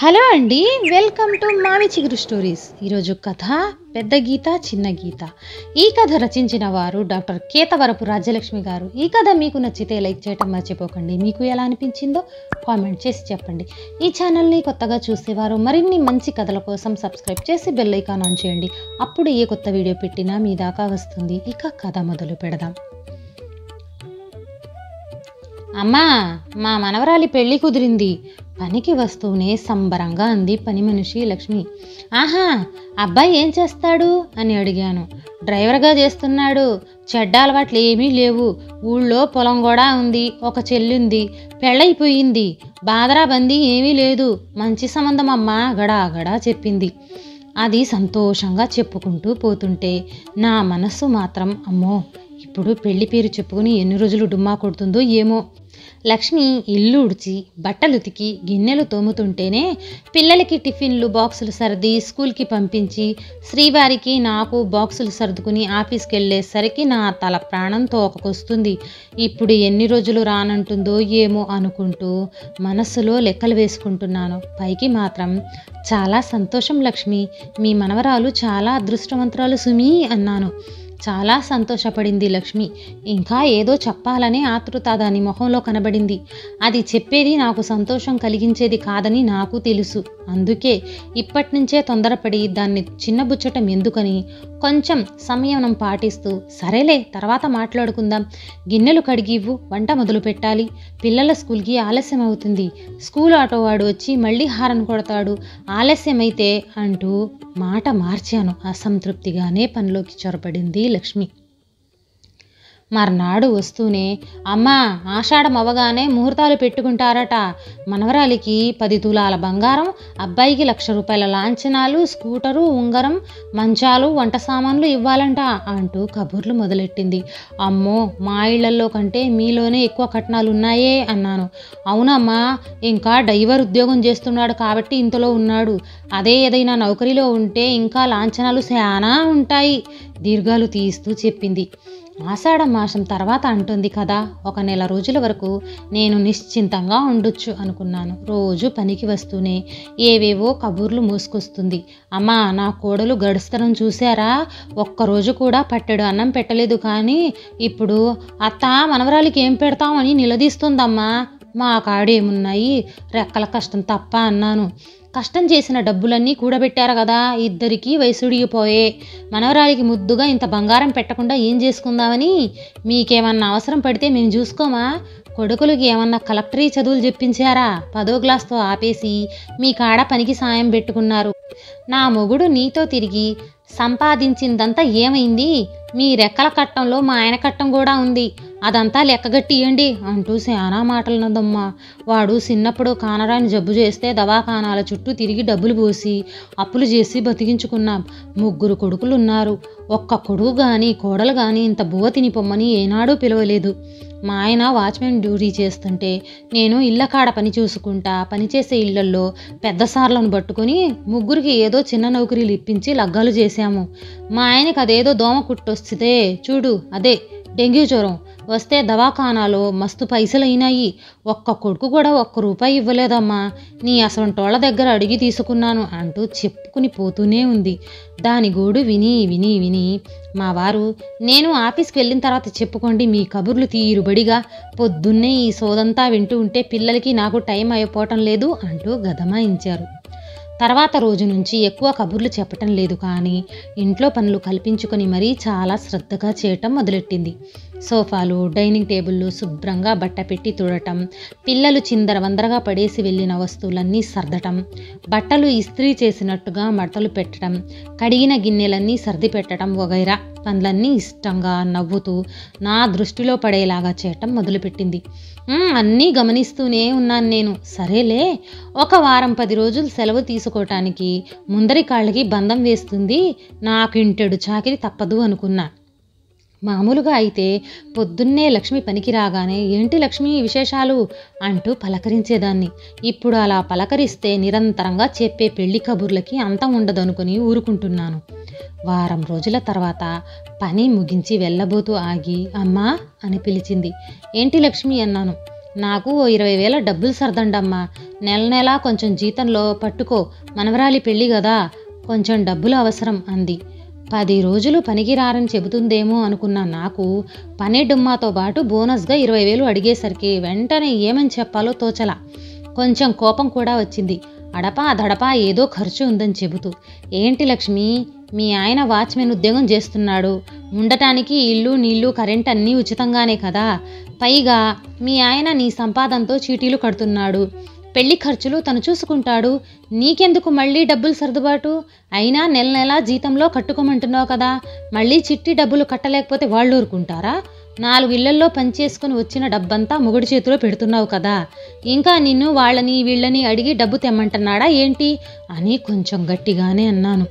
Hello అండి, welcome to మావి చిగురు స్టోరీస్. ఈరోజు కథ పెద్ద గీత చిన్న గీత. ఈ కథ రచించిన వారు డాక్టర్ కేతవరపు రాజ్యలక్ష్మి గారు. ఈ కథ మీకు నచ్చితే లైక్ చేయటం మర్చిపోకండి. మీకు ఎలా అనిపించిందో కామెంట్ చేసి చెప్పండి. ఈ ఛానల్ని కొత్తగా చూసేవారు మరిన్ని మంచి కథల కోసం సబ్స్క్రైబ్ చేసి బెల్ ఐకాన్ ఆన్ చేయండి. అప్పుడు ఏ కొత్త వీడియో పెట్టినా మీ దాకా వస్తుంది. ఇక కథ మొదలు పెడదాం. అమ్మా, మా మనవరాలి పెళ్లి కుదిరింది. పనికి వస్తూనే సంబరంగా అంది పని మనిషి లక్ష్మి. ఆహా, అబ్బాయి ఏం చేస్తాడు అని అడిగాను. డ్రైవర్గా చేస్తున్నాడు. చెడ్డ అలవాట్లు ఏమీ లేవు. ఊళ్ళో పొలం కూడా ఉంది. ఒక చెల్లుంది. పెళ్ళైపోయింది. బాదరాబందీ ఏమీ లేదు. మంచి సంబంధం అమ్మా గడా చెప్పింది. అది సంతోషంగా చెప్పుకుంటూ పోతుంటే నా మనస్సు మాత్రం అమ్మో, ఇప్పుడు పెళ్లి పేరు చెప్పుకుని ఎన్ని రోజులు డుమ్మా కొడుతుందో ఏమో. లక్ష్మి ఇల్లు ఉడిచి బట్టలు ఉతికి గిన్నెలు తోముతుంటేనే పిల్లలకి టిఫిన్లు బాక్సులు సర్ది స్కూల్కి పంపించి శ్రీవారికి నాకు బాక్సులు సర్దుకుని ఆఫీస్కి వెళ్ళేసరికి నా తల ప్రాణం తోకకొస్తుంది. ఇప్పుడు ఎన్ని రోజులు రానంటుందో ఏమో అనుకుంటూ మనస్సులో లెక్కలు వేసుకుంటున్నాను. పైకి మాత్రం చాలా సంతోషం లక్ష్మి, మీ మనవరాలు చాలా అదృష్టవంతురాలు సుమి అన్నాను. చాలా సంతోషపడింది లక్ష్మి. ఇంకా ఏదో చెప్పాలనే ఆతృత దాని మొహంలో కనబడింది. అది చెప్పేది నాకు సంతోషం కలిగించేది కాదని నాకు తెలుసు. అందుకే ఇప్పటి నుంచే తొందరపడి దాన్ని చిన్నబుచ్చటం ఎందుకని కొంచెం సంయమనం పాటిస్తూ సరేలే తర్వాత మాట్లాడుకుందాం, గిన్నెలు కడిగివ్వు, వంట మొదలు పెట్టాలి, పిల్లల స్కూల్కి ఆలస్యం అవుతుంది, స్కూల్ ఆటో వాడు వచ్చి మళ్ళీ హారన్ కొడతాడు, ఆలస్యమైతే అంటూ మాట మార్చాను. అసంతృప్తిగానే పనిలోకి చొరబడింది లక్ష్మి. మర్నాడు వస్తూనే అమ్మా, ఆషాఢం అవ్వగానే ముహూర్తాలు పెట్టుకుంటారట. మనవరాలికి 10 తులాల బంగారం, అబ్బాయికి 1,00,000 రూపాయల లాంఛనాలు, స్కూటరు, ఉంగరం, మంచాలు, వంట సామాన్లు ఇవ్వాలంట అంటూ కబుర్లు మొదలెట్టింది. అమ్మో, మా ఇళ్లలో కంటే మీలోనే ఎక్కువ కట్నాలు ఉన్నాయే అన్నాను. అవునమ్మా, ఇంకా డ్రైవర్ ఉద్యోగం చేస్తున్నాడు కాబట్టి ఇంతలో ఉన్నాడు. అదే ఏదైనా నౌకరీలో ఉంటే ఇంకా లాంఛనాలు చాలా ఉంటాయి దీర్ఘాలు తీస్తూ చెప్పింది. ఆషాఢ మాసం తర్వాత అంటుంది కదా, 1 నెల రోజుల వరకు నేను నిశ్చింతంగా ఉండొచ్చు అనుకున్నాను. రోజు పనికి వస్తూనే ఏవేవో కబుర్లు మోసుకొస్తుంది. అమ్మా, నా కోడలు గడుస్తనం చూశారా, ఒక్కరోజు కూడా పట్టెడు అన్నం పెట్టలేదు. కానీ ఇప్పుడు అత్త మనవరాలికి ఏం పెడతామని నిలదీస్తుందమ్మా. మా కాడేమున్నాయి, రెక్కల కష్టం తప్ప అన్నాను. కష్టం చేసిన డబ్బులన్నీ కూడబెట్టారు కదా, ఇద్దరికీ వయసుడిగిపోయే. మనవరాలికి ముద్దుగా ఇంత బంగారం పెట్టకుండా ఏం చేసుకుందామని. మీకేమన్నా అవసరం పడితే మేము చూసుకోమా? కొడుకులకి ఏమన్నా కలెక్టరీ చదువులు చెప్పించారా? 10వ క్లాస్తో ఆపేసి మీ కాడ పనికి సాయం పెట్టుకున్నారు. నా మొగుడు నీతో తిరిగి సంపాదించిందంతా ఏమైంది? మీ రెక్కల కట్టంలో మా ఆయన కట్టం కూడా ఉంది. అదంతా లెక్కగట్టియండి అంటూ శానా మాటలన్నదమ్మా. వాడు చిన్నప్పుడు కానరాని జబ్బు చేస్తే దవాఖానాల చుట్టూ తిరిగి డబ్బులు పోసి అప్పులు చేసి బతికించుకున్నాం. 3 కొడుకులున్నారు. ఒక్క కొడుకు కానీ కోడలు కానీ ఇంత బువ్వ తిని పొమ్మని ఏనాడూ పిలవలేదు. మా ఆయన వాచ్మెన్ డ్యూటీ చేస్తుంటే నేను ఇళ్ళ కాడ పని చూసుకుంటా పనిచేసే ఇళ్లల్లో పెద్ద సార్లను పట్టుకుని 3కి ఏదో చిన్న నౌకరీలు ఇప్పించి లగ్గాలు చేశాము. మా ఆయనకి అదేదో దోమ కుట్టొస్తే చూడు, అదే డెంగ్యూ జ్వరం వస్తే దవాఖానాలో మస్తు పైసలైనాయి. ఒక్క కొడుకు కూడా 1 రూపాయి ఇవ్వలేదమ్మా. నీ అసంటోళ్ల దగ్గర అడిగి తీసుకున్నాను అంటూ చెప్పుకుని పోతూనే ఉంది. దాని గోడు విని విని విని మా వారు, నేను ఆఫీస్కి వెళ్ళిన తర్వాత చెప్పుకోండి మీ కబుర్లు తీరుబడిగా, పొద్దున్నే ఈ సోదంతా వింటూ ఉంటే పిల్లలకి నాకు టైం అయిపోవటం లేదు అంటూ గదమాయించారు. తర్వాత రోజు నుంచి ఎక్కువ కబుర్లు చెప్పటం లేదు, కానీ ఇంట్లో పనులు కల్పించుకొని మరీ చాలా శ్రద్ధగా చేయటం మొదలెట్టింది. సోఫాలు, డైనింగ్ టేబుళ్ళు శుభ్రంగా బట్ట పెట్టి తుడటం, పిల్లలు చిందరవందరగా పడేసి వెళ్ళిన వస్తువులన్నీ సర్దటం, బట్టలు ఇస్త్రీ చేసినట్టుగా మడతలు పెట్టడం, కడిగిన గిన్నెలన్నీ సర్ది పెట్టడం వగైరా పనులన్నీ ఇష్టంగా నవ్వుతూ నా దృష్టిలో పడేలాగా చేయటం మొదలుపెట్టింది. అన్నీ గమనిస్తూనే ఉన్నాను నేను. సరేలే, 1 వారం 10 రోజులు సెలవు తీసుకోవటానికి ముందరి కాళ్ళకి బంధం వేస్తుంది, నాకు ఇంటెడు చాకిరి తప్పదు అనుకున్నా. మామూలుగా అయితే పొద్దున్నే లక్ష్మి పనికి రాగానే ఏంటి లక్ష్మి విశేషాలు అంటూ పలకరించేదాన్ని. ఇప్పుడు అలా పలకరిస్తే నిరంతరంగా చెప్పే పెళ్లి కబుర్లకి అంతం ఉండదనుకుని ఊరుకుంటున్నాను. వారం రోజుల తర్వాత పని ముగించి వెళ్ళబోతూ ఆగి అమ్మా అని పిలిచింది. ఏంటి లక్ష్మి అన్నాను. నాకు 20,000 డబ్బులు సర్దండమ్మా, నెల నెలా కొంచెం జీతంలో పట్టుకో, మనవరాలి పెళ్ళి కదా, కొంచెం డబ్బులు అవసరం అంది. 10 రోజులు పనికి రారని చెబుతుందేమో అనుకున్న నాకు పని డుమ్మాతో పాటు బోనస్గా 20,000 అడిగేసరికి వెంటనే ఏమని చెప్పాలో తోచలా. కొంచెం కోపం కూడా వచ్చింది. అడపా దడపా ఏదో ఖర్చు ఉందని చెబుతూ, ఏంటి లక్ష్మి, మీ ఆయన వాచ్మెన్ ఉద్యోగం చేస్తున్నాడు, ఉండటానికి ఇల్లు నీళ్లు కరెంట్ అన్నీ ఉచితంగానే కదా, పైగా మీ ఆయన నీ సంపాదనతో చీటీలు కడుతున్నాడు, పెళ్లి ఖర్చులు తను చూసుకుంటాడు, నీకెందుకు మళ్ళీ డబ్బులు సర్దుబాటు, అయినా నెల నెలా జీతంలో కట్టుకోమంటున్నావు కదా, మళ్ళీ చిట్టి డబ్బులు కట్టలేకపోతే వాళ్ళు ఊరుకుంటారా, 4 ఇళ్లల్లో పనిచేసుకుని వచ్చిన డబ్బంతా మొగుడి చేతిలో పెడుతున్నావు కదా, ఇంకా నిన్ను వాళ్ళని వీళ్ళని అడిగి డబ్బు తెమ్మంటున్నాడా ఏంటి అని కొంచెం గట్టిగానే అన్నాను.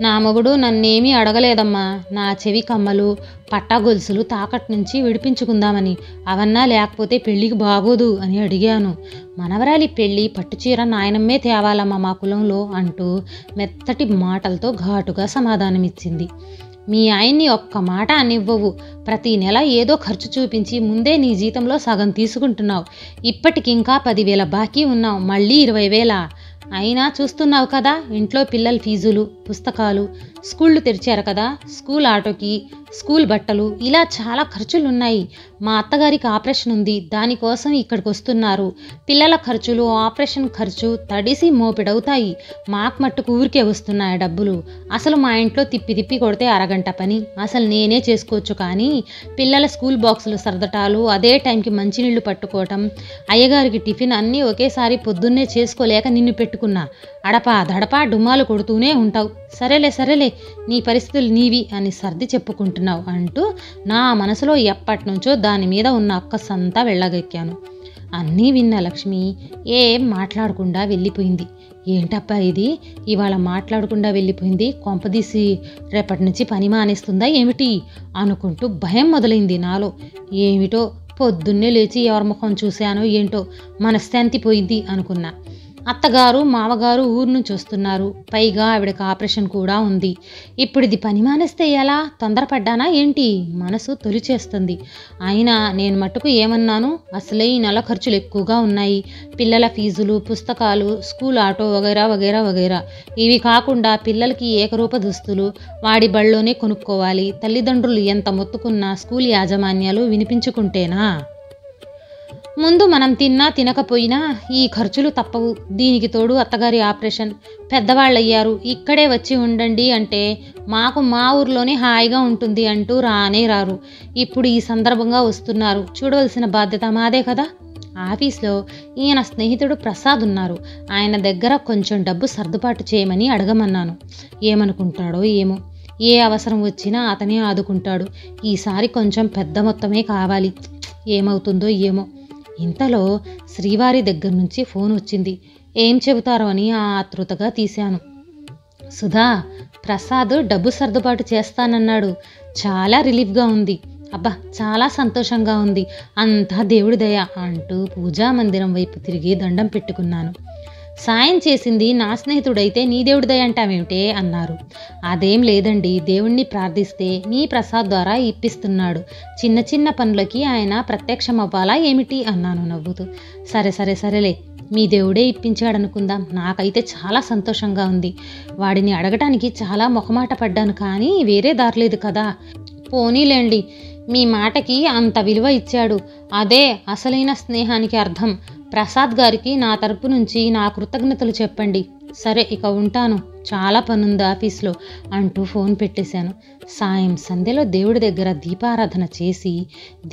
నా మొగుడు నన్నేమీ అడగలేదమ్మా, నా చెవి కమ్మలు పట్టా గొలుసులు తాకట్టు నుంచి విడిపించుకుందామని, అవన్నా లేకపోతే పెళ్ళికి బాగోదు అని అడిగాను. మనవరాలి పెళ్ళి పట్టుచీర నాయనమ్మే తేవాలమ్మా మా కులంలో అంటూ మెత్తటి మాటలతో ఘాటుగా సమాధానమిచ్చింది. మీ ఆయన్ని ఒక్క మాట అనివ్వవు, ప్రతి నెల ఏదో ఖర్చు చూపించి ముందే నీ జీతంలో సగం తీసుకుంటున్నావు, ఇప్పటికింకా 10,000 బాకీ ఉన్నావు, మళ్ళీ 20,000. అయినా చూస్తున్నావు కదా, ఇంట్లో పిల్లల ఫీజులు, పుస్తకాలు, స్కూళ్ళు తెరిచారు కదా, స్కూల్ ఆటోకి, స్కూల్ బట్టలు, ఇలా చాలా ఖర్చులున్నాయి. మా అత్తగారికి ఆపరేషన్ ఉంది, దానికోసం ఇక్కడికి వస్తున్నారు. పిల్లల ఖర్చులు, ఆపరేషన్ ఖర్చు తడిసి మోపిడవుతాయి. మాకు మట్టుకు ఊరికే వస్తున్నాయి డబ్బులు. అసలు మా ఇంట్లో తిప్పి తిప్పి కొడితే అరగంట పని అసలు నేనే చేసుకోవచ్చు, కానీ పిల్లల స్కూల్ బాక్సులు సర్దటాలు, అదే టైంకి మంచినీళ్లు పట్టుకోవటం, అయ్యగారికి టిఫిన్ అన్నీ ఒకేసారి పొద్దున్నే చేసుకోలేక నిన్ను పెట్టుకున్నా. అడపా దడపా డుమ్మాలు కొడుతూనే ఉంటావు. సరేలే సరేలే, నీ పరిస్థితులు నీవి అని సర్ది చెప్పుకుంటున్నావు అంటూ నా మనసులో ఎప్పటినుంచో దాని మీద ఉన్న అక్కసంతా వెళ్ళగెక్కాను. అన్నీ విన్న లక్ష్మి ఏం మాట్లాడకుండా వెళ్ళిపోయింది. ఏంటబ్బా ఇది, ఇవాళ మాట్లాడకుండా వెళ్ళిపోయింది, కొంపదీసి రేపటి నుంచి పని మానేస్తుందా ఏమిటి అనుకుంటూ భయం మొదలైంది నాలో. ఏమిటో పొద్దున్నే లేచి ఎవరి ముఖం చూశానో ఏంటో మనశ్శాంతి పోయింది అనుకున్నా. అత్తగారు మామగారు ఊరు నుంచి వస్తున్నారు, పైగా ఆవిడకి ఆపరేషన్ కూడా ఉంది. ఇప్పుడు ఇది పని మానేస్తే ఎలా, తొందరపడ్డానా ఏంటి, మనసు తొలిచేస్తుంది. అయినా నేను మట్టుకు ఏమన్నాను, అసలే ఈ నెల ఖర్చులు ఎక్కువగా ఉన్నాయి, పిల్లల ఫీజులు, పుస్తకాలు, స్కూల్ ఆటో వగైరా వగైరా వగైరా, ఇవి కాకుండా పిల్లలకి ఏకరూప దుస్తులు వాడి బళ్ళోనే కొనుక్కోవాలి. తల్లిదండ్రులు ఎంత మొత్తుకున్నా స్కూల్ యాజమాన్యాలు వినిపించుకుంటేనా, ముందు మనం తిన్నా తినకపోయినా ఈ ఖర్చులు తప్పవు. దీనికి తోడు అత్తగారి ఆపరేషన్, పెద్దవాళ్ళయ్యారు, ఇక్కడే వచ్చి ఉండండి అంటే మాకు మా ఊర్లోనే హాయిగా ఉంటుంది అంటూ రానే రారు. ఇప్పుడు ఈ సందర్భంగా వస్తున్నారు, చూడవలసిన బాధ్యత మాదే కదా. ఆఫీస్లో ఈయన స్నేహితుడు ప్రసాద్ ఉన్నారు, ఆయన దగ్గర కొంచెం డబ్బు సర్దుబాటు చేయమని అడగమన్నాను. ఏమనుకుంటాడో ఏమో, ఏ అవసరం వచ్చినా అతనే ఆదుకుంటాడు. ఈసారి కొంచెం పెద్ద మొత్తమే కావాలి, ఏమవుతుందో ఏమో. ఇంతలో శ్రీవారి దగ్గర నుంచి ఫోన్ వచ్చింది. ఏం చెబుతారో అని ఆతృతగా తీశాను. సుధా, ప్రసాద్ డబ్బు సర్దుబాటు చేస్తానన్నాడు. చాలా రిలీఫ్గా ఉంది. అబ్బా, చాలా సంతోషంగా ఉంది, అంతా దేవుడి దయ అంటూ పూజా మందిరం వైపు తిరిగి దండం పెట్టుకున్నాను. సాయం చేసింది నా స్నేహితుడైతే నీ దేవుడి దయ అంటావేమిటే అన్నారు. అదేం లేదండి, దేవుణ్ణి ప్రార్థిస్తే మీ ప్రసాద్ ద్వారా ఇప్పిస్తున్నాడు, చిన్న చిన్న పనులకి ఆయన ప్రత్యక్షం అవ్వాలా ఏమిటి అన్నాను నవ్వుతూ. సరే సరే సరేలే, మీ దేవుడే ఇప్పించాడనుకుందాం. నాకైతే చాలా సంతోషంగా ఉంది. వాడిని అడగటానికి చాలా మొహమాట పడ్డాను, కానీ వేరే దారిలేదు కదా. పోనీలేండి, మీ మాటకి అంత విలువ ఇచ్చాడు, అదే అసలైన స్నేహానికి అర్థం. ప్రసాద్ గారికి నా తరపు నుంచి నా కృతజ్ఞతలు చెప్పండి. సరే, ఇక ఉంటాను, చాలా పనుంది ఆఫీస్లో అంటూ ఫోన్ పెట్టేశాను. సాయం సంధ్యలో దేవుడి దగ్గర దీపారాధన చేసి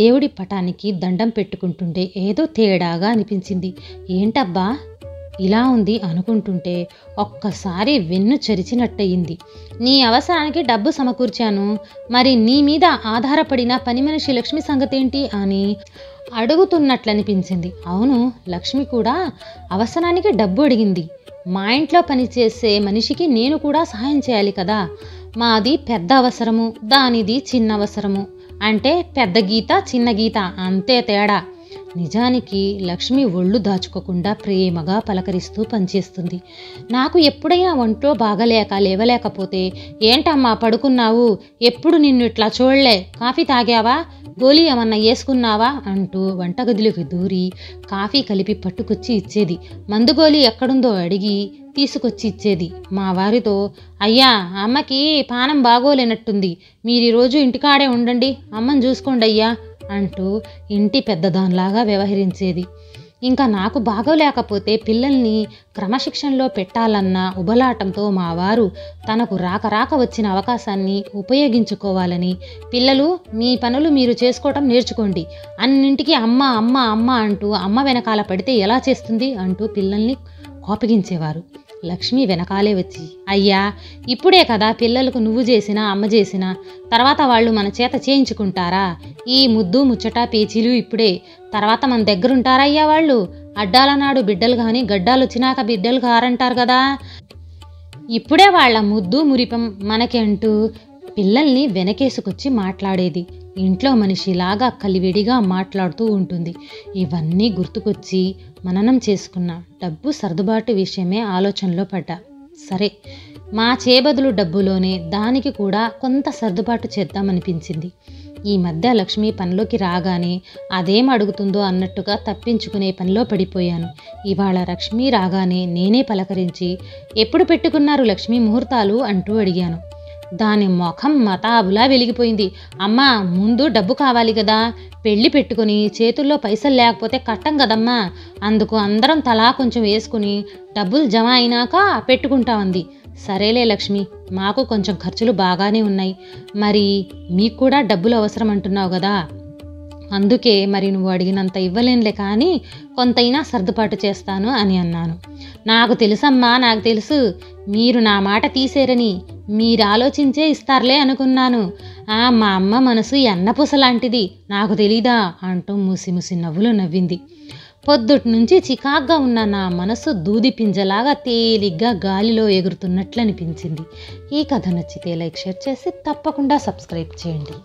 దేవుడి పటానికి దండం పెట్టుకుంటుంటే ఏదో తేడాగా అనిపించింది. ఏంటబ్బా ఇలా ఉంది అనుకుంటుంటే ఒక్కసారి వెన్ను చరిచినట్టయింది. నీ అవసరానికి డబ్బు సమకూర్చాను, మరి నీ మీద ఆధారపడిన పని మనిషి లక్ష్మి సంగతేంటి అని అడుగుతున్నట్లనిపించింది. అవును, లక్ష్మి కూడా అవసరానికి డబ్బు అడిగింది. మా ఇంట్లో పనిచేసే మనిషికి నేను కూడా సహాయం చేయాలి కదా. మాది పెద్ద అవసరము, దానిది చిన్న అవసరము, అంటే పెద్ద గీత చిన్న గీత అంతే తేడా. నిజానికి లక్ష్మి ఒళ్ళు దాచుకోకుండా ప్రేమగా పలకరిస్తూ పనిచేస్తుంది. నాకు ఎప్పుడైనా ఒంట్లో బాగలేక లేవలేకపోతే, ఏంటమ్మా పడుకున్నావు, ఎప్పుడు నిన్ను ఇట్లా చూడలే, కాఫీ తాగావా, గోళీ ఏమన్నా వేసుకున్నావా అంటూ వంటగదిలోకి దూరి కాఫీ కలిపి పట్టుకొచ్చి ఇచ్చేది. మందు గోళీ ఎక్కడుందో అడిగి తీసుకొచ్చి ఇచ్చేది. మా వారితో, అయ్యా అమ్మకి పానం బాగోలేనట్టుంది, మీరు ఈరోజు ఇంటికాడే ఉండండి, అమ్మని చూసుకోండి అయ్యా అంటూ ఇంటి పెద్దదానిలాగా వ్యవహరించేది. ఇంకా నాకు బాగోలేకపోతే పిల్లల్ని క్రమశిక్షణలో పెట్టాలన్న ఉబలాటంతో మా వారు తనకు రాక వచ్చిన అవకాశాన్ని ఉపయోగించుకోవాలని, పిల్లలు మీ పనులు మీరు చేసుకోవటం నేర్చుకోండి, అన్నింటికీ అమ్మ అమ్మ అమ్మ అంటూ అమ్మ వెనకాల పడితే ఎలా చేస్తుంది అంటూ పిల్లల్ని కోపగించేవారు. లక్ష్మి వెనకాలే వచ్చి, అయ్యా ఇప్పుడే కదా పిల్లలకు నువ్వు చేసినా అమ్మ చేసినా, తర్వాత వాళ్ళు మన చేత చేయించుకుంటారా, ఈ ముద్దు ముచ్చట పేచీలు ఇప్పుడే, తర్వాత మన దగ్గరుంటారా అయ్యా వాళ్ళు, అడ్డాల నాడు బిడ్డలు కానీ గడ్డాలు వచ్చినాక బిడ్డలు కారంటారు కదా, ఇప్పుడే వాళ్ళ ముద్దు మురిపం మనకి అంటూ పిల్లల్ని వెనకేసుకొచ్చి మాట్లాడేది. ఇంట్లో మనిషిలాగా కలివిడిగా మాట్లాడుతూ ఉంటుంది. ఇవన్నీ గుర్తుకొచ్చి మననం చేసుకున్న. డబ్బు సర్దుబాటు విషయమే ఆలోచనలో పడ్డా. సరే, మా చేబదులు డబ్బులోనే దానికి కూడా కొంత సర్దుబాటు చేద్దామనిపించింది. ఈ మధ్య లక్ష్మి పనిలోకి రాగానే అదేం అడుగుతుందో అన్నట్టుగా తప్పించుకునే పనిలో పడిపోయాను. ఇవాళ లక్ష్మి రాగానే నేనే పలకరించి, ఎప్పుడు పెట్టుకున్నారు లక్ష్మి ముహూర్తాలు అంటూ అడిగాను. దాని ముఖం మతాబులా వెలిగిపోయింది. అమ్మా ముందు డబ్బు కావాలి కదా, పెళ్ళి పెట్టుకుని చేతుల్లో పైసలు లేకపోతే కట్టం కదమ్మా, అందుకు అందరం తలా కొంచెం వేసుకుని డబ్బులు జమ అయినాక పెట్టుకుంటామంది. సరేలే లక్ష్మి, మాకు కొంచెం ఖర్చులు బాగానే ఉన్నాయి, మరి మీకు కూడా డబ్బులు అవసరం అంటున్నావు కదా, అందుకే మరి నువ్వు అడిగినంత ఇవ్వలేనులే కానీ కొంతైనా సర్దుబాటు చేస్తాను అని అన్నాను. నాకు తెలుసమ్మా, నాకు తెలుసు, మీరు నా మాట తీసేరని, మీరు ఆలోచించే ఇస్తారులే అనుకున్నాను. మా అమ్మ మనసు ఎన్నపూస లాంటిది, నాకు తెలీదా అంటూ ముసి నవ్వులు నవ్వింది. పొద్దుటి నుంచి చికాగ్గా ఉన్న నా మనసు దూది పింజలాగా తేలిగ్గా గాలిలో ఎగురుతున్నట్లు అనిపించింది. ఈ కథ నచ్చితే లైక్, షేర్ చేసి తప్పకుండా సబ్స్క్రైబ్ చేయండి.